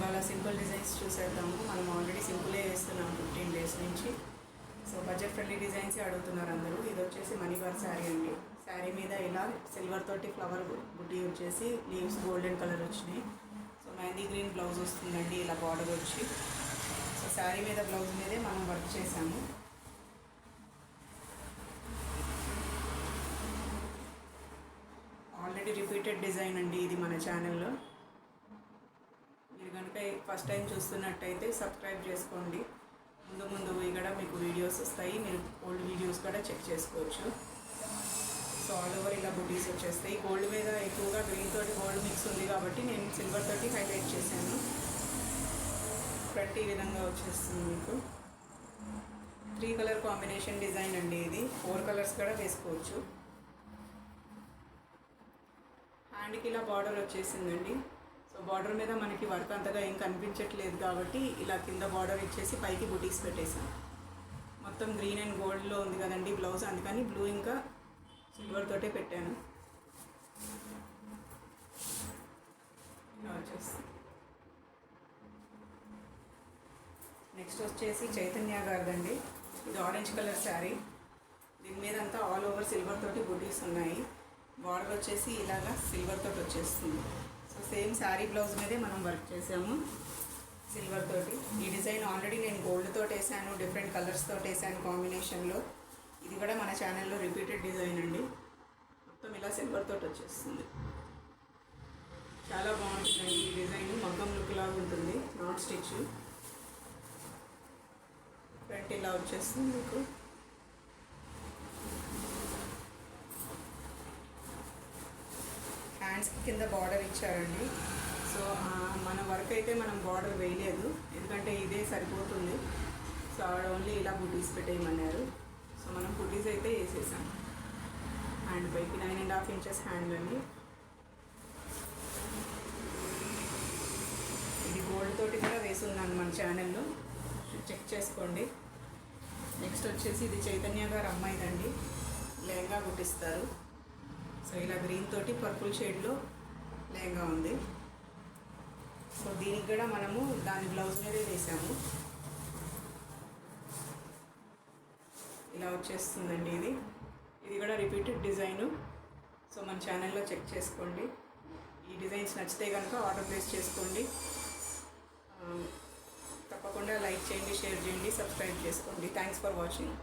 ఇవాళ simple designs చూసేద్దాము. మనం ఆల్రెడీ సింపులే వేస్తున్నాం 15 days నుంచి. సో బడ్జెట్ ఫ్రెండ్లీ డిజైన్స్ అడుగుతున్నారు అందరూ. ఇది వచ్చేసి మనీ వర్క్ శారీ అండి. శారీ మీద ఇలా సిల్వర్ తోటి ఫ్లవర్ బుట్టి వచ్చేసి లీవ్స్ గోల్డెన్ కలర్ వచ్చినాయి. సో మెహందీ గ్రీన్ బ్లౌజ్ వస్తుందండి, ఇలా బార్డర్ వచ్చి. సో శారీ మీద బ్లౌజ్ మీదే మనం వర్క్ చేసాము. ఆల్రెడీ రిపీటెడ్ డిజైన్ అండి ఇది మన ఛానల్లో. మీరు కనుక ఫస్ట్ టైం చూస్తున్నట్టయితే సబ్స్క్రైబ్ చేసుకోండి. ముందు కూడా మీకు వీడియోస్ వస్తాయి, మీరు ఓల్డ్ వీడియోస్ కూడా చెక్ చేసుకోవచ్చు. సో ఆల్ ఓవర్ ఇలా బుటీస్ వచ్చేస్తాయి. గోల్డ్ మీద ఎక్కువగా గ్రీన్ తోటి గోల్డ్ మిక్స్ ఉంది కాబట్టి నేను సిల్వర్ తోటి హైలైట్ చేశాను. ఫ్రంట్ ఈ విధంగా వచ్చేస్తుంది మీకు. 3 కలర్ కాంబినేషన్ డిజైన్ అండి ఇది. 4 కలర్స్ కూడా వేసుకోవచ్చు. హ్యాండ్కి ఇలా బార్డర్ వచ్చేసిందండి. సో బార్డర్ మీద మనకి వర్క్ అంతగా ఏం కనిపించట్లేదు కాబట్టి ఇలా కింద బార్డర్ ఇచ్చేసి పైకి బుటీస్ పెట్టేసాను. మొత్తం గ్రీన్ అండ్ గోల్డ్లో ఉంది కదండి బ్లౌజ్, అందుకని బ్లూ ఇంకా సిల్వర్ తోటే పెట్టాను. ఇలా వచ్చేసి నెక్స్ట్ వచ్చేసి చైతన్య గారిదండి. ఇది ఆరెంజ్ కలర్ శారీ. దీని మీద అంతా ఆల్ ఓవర్ సిల్వర్ తోటి బుటీస్ ఉన్నాయి. బార్డర్ వచ్చేసి ఇలాగా సిల్వర్ తోటి వచ్చేస్తుంది. సో సేమ్ శారీ బ్లౌజ్ మీదే మనం వర్క్ చేసాము సిల్వర్ తోటి. ఈ డిజైన్ ఆల్రెడీ నేను గోల్డ్ తోటి వేసాను, డిఫరెంట్ కలర్స్ తోటి వేసాను కాంబినేషన్లో. ఇది కూడా మన ఛానల్లో రిపీటెడ్ డిజైన్ అండి. మొత్తం ఇలా సిల్వర్ తోటి వచ్చేస్తుంది. చాలా బాగుంటుందండి ఈ డిజైన్. మగ్గం లుక్ లాగా ఉంటుంది, నాట్ స్టిచ్. ఫ్రంట్ ఇలా వచ్చేస్తుంది మీకు. హ్యాండ్స్ కింద బార్డర్ ఇచ్చారండి. సో మన వర్క్ అయితే మనం బార్డర్ వేయలేదు, ఎందుకంటే ఇదే సరిపోతుంది. సో ఆవిడ ఓన్లీ ఇలా బుటీస్ పెట్టేయమన్నారు. సో మనం బుటీస్ అయితే వేసేసాం. హ్యాండ్ పైకి 9.5 inches హ్యాండ్ అండి. ఇది గోల్డ్ తోటి కూడా వేసున్నాను మన ఛానల్లో, చెక్ చేసుకోండి. నెక్స్ట్ వచ్చేసి ఇది చైతన్య గారు అమ్మాయిదండి. లెహంగా కుట్టిస్తారు. సో ఇలా గ్రీన్ తోటి పర్పుల్ షేడ్లో లెహంగా ఉంది. సో దీనికి కూడా మనము దాని బ్లౌజ్ మీదే వేసాము. ఇలా వచ్చేస్తుందండి ఇది. ఇది కూడా రిపీటెడ్ డిజైను. సో మన ఛానల్లో చెక్ చేసుకోండి. ఈ డిజైన్స్ నచ్చితే కనుక ఆర్డర్ ప్లేస్ చేసుకోండి. తప్పకుండా లైక్ చేయండి, షేర్ చేయండి, సబ్స్క్రైబ్ చేసుకోండి. Thanks for watching.